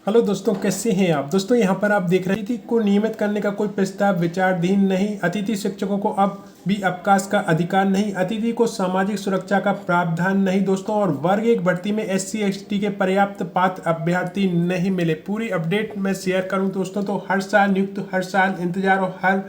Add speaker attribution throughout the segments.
Speaker 1: Hello दोस्तों, कैसे हैं आप। दोस्तों यहाँ पर आप देख रहे हैं अतिथि को नियमित करने का कोई प्रस्ताव विचाराधीन नहीं। अतिथि शिक्षकों को अब भी अवकाश का अधिकार नहीं। अतिथि को सामाजिक सुरक्षा का प्रावधान नहीं दोस्तों। और वर्ग एक भर्ती में SC ST के पर्याप्त पात्र अभ्यर्थी नहीं मिले। पूरी अपडेट मैं शेयर करूं दोस्तों तो हर साल नियुक्त, हर साल इंतजार और हर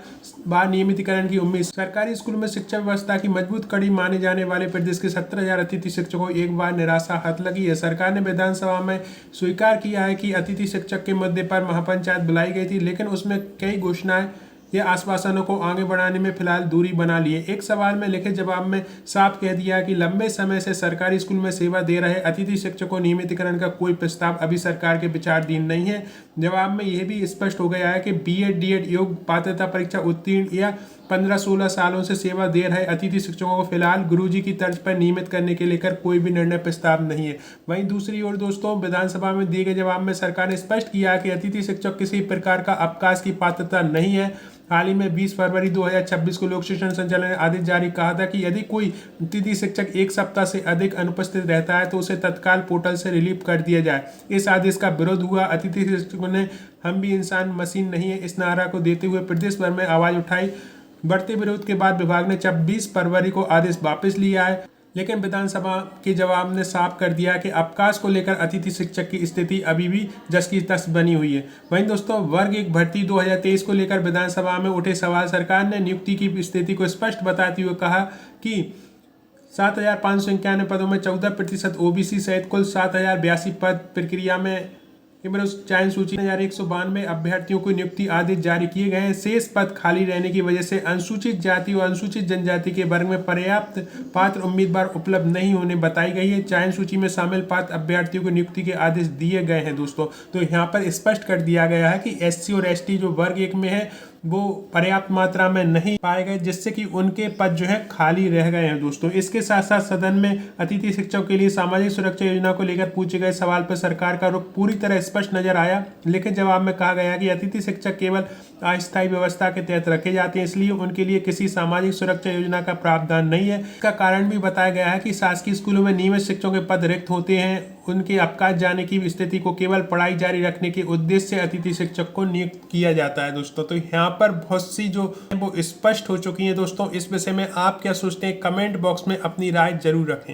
Speaker 1: बार नियमितीकरण की उम्मीद। सरकारी स्कूल में शिक्षा व्यवस्था की मजबूत कड़ी माने जाने वाले प्रदेश के 17,000 अतिथि शिक्षकों को एक बार निराशा हाथ लगी है। सरकार ने विधानसभा में स्वीकार किया है कि अतिथि शिक्षक के मुद्दे पर महापंचायत बुलाई गई थी, लेकिन उसमें कई घोषणाएं या आश्वासनों को आगे बढ़ाने में फिलहाल दूरी बना ली है। एक सवाल में लिखे जवाब में साफ कह दिया कि लंबे समय से सरकारी स्कूल में सेवा दे रहे अतिथि शिक्षकों नियमितीकरण का कोई प्रस्ताव अभी सरकार के विचाराधीन नहीं है। जवाब में यह भी स्पष्ट हो गया है कि BEd DEd योग्य पात्रता परीक्षा उत्तीर्ण या 15-16 सालों से सेवा दे रहे अतिथि शिक्षकों को फिलहाल गुरुजी की तर्ज पर नियमित करने के लेकर कोई भी निर्णय प्रस्ताव नहीं है। वहीं दूसरी ओर दोस्तों, विधानसभा में दिए गए जवाब में सरकार ने स्पष्ट किया कि अतिथि शिक्षक किसी प्रकार का अवकाश की पात्रता नहीं है। हाल ही में 20 फरवरी 2026 को लोक शिक्षण संचालय ने आदेश जारी कहा था कि यदि कोई अतिथि शिक्षक एक सप्ताह से अधिक अनुपस्थित रहता है तो उसे तत्काल पोर्टल से रिलीव कर दिया जाए। इस आदेश का विरोध हुआ। अतिथि शिक्षकों ने हम भी इंसान मशीन नहीं है इस नारा को देते हुए प्रदेश भर में आवाज उठाई। बढ़ते विरोध के बाद विभाग ने 26 फरवरी को आदेश वापस लिया है, लेकिन विधानसभा के जवाब ने साफ कर दिया कि अवकाश को लेकर अतिथि शिक्षक की स्थिति अभी भी जस की तस बनी हुई है। वहीं दोस्तों, वर्ग एक भर्ती 2023 को लेकर विधानसभा में उठे सवाल। सरकार ने नियुक्ति की स्थिति को स्पष्ट बताते हुए कहा कि 7,591 पदों में 14% OBC सहित कुल 7,082 पद प्रक्रिया में चयन सूची 1,192 अभ्यर्थियों को नियुक्ति आदेश जारी किए गए हैं। शेष पद खाली रहने की वजह से अनुसूचित जाति और अनुसूचित जनजाति के वर्ग में पर्याप्त पात्र उम्मीदवार उपलब्ध नहीं होने बताई गई है। चयन सूची में शामिल पात्र अभ्यर्थियों को नियुक्ति के आदेश दिए गए हैं दोस्तों। तो यहाँ पर स्पष्ट कर दिया गया है कि SC और ST जो वर्ग एक में है वो पर्याप्त मात्रा में नहीं पाए गए, जिससे कि उनके पद जो है खाली रह गए हैं दोस्तों। इसके साथ साथ सदन में अतिथि शिक्षकों के लिए सामाजिक सुरक्षा योजना को लेकर पूछे गए सवाल पर सरकार का रुख पूरी तरह स्पष्ट नजर आया। लिखित जवाब में कहा गया कि अतिथि शिक्षक केवल अस्थायी व्यवस्था के तहत रखे जाते हैं, इसलिए उनके लिए किसी सामाजिक सुरक्षा योजना का प्रावधान नहीं है। इसका कारण भी बताया गया है कि शासकीय स्कूलों में नियमित शिक्षकों के पद रिक्त होते हैं। उनके अवकाश जाने की स्थिति को केवल पढ़ाई जारी रखने के उद्देश्य से अतिथि शिक्षक को नियुक्त किया जाता है दोस्तों। तो यहाँ पर बहुत सी जो वो स्पष्ट हो चुकी है दोस्तों। इस विषय में आप क्या सोचते हैं, कमेंट बॉक्स में अपनी राय जरूर रखें।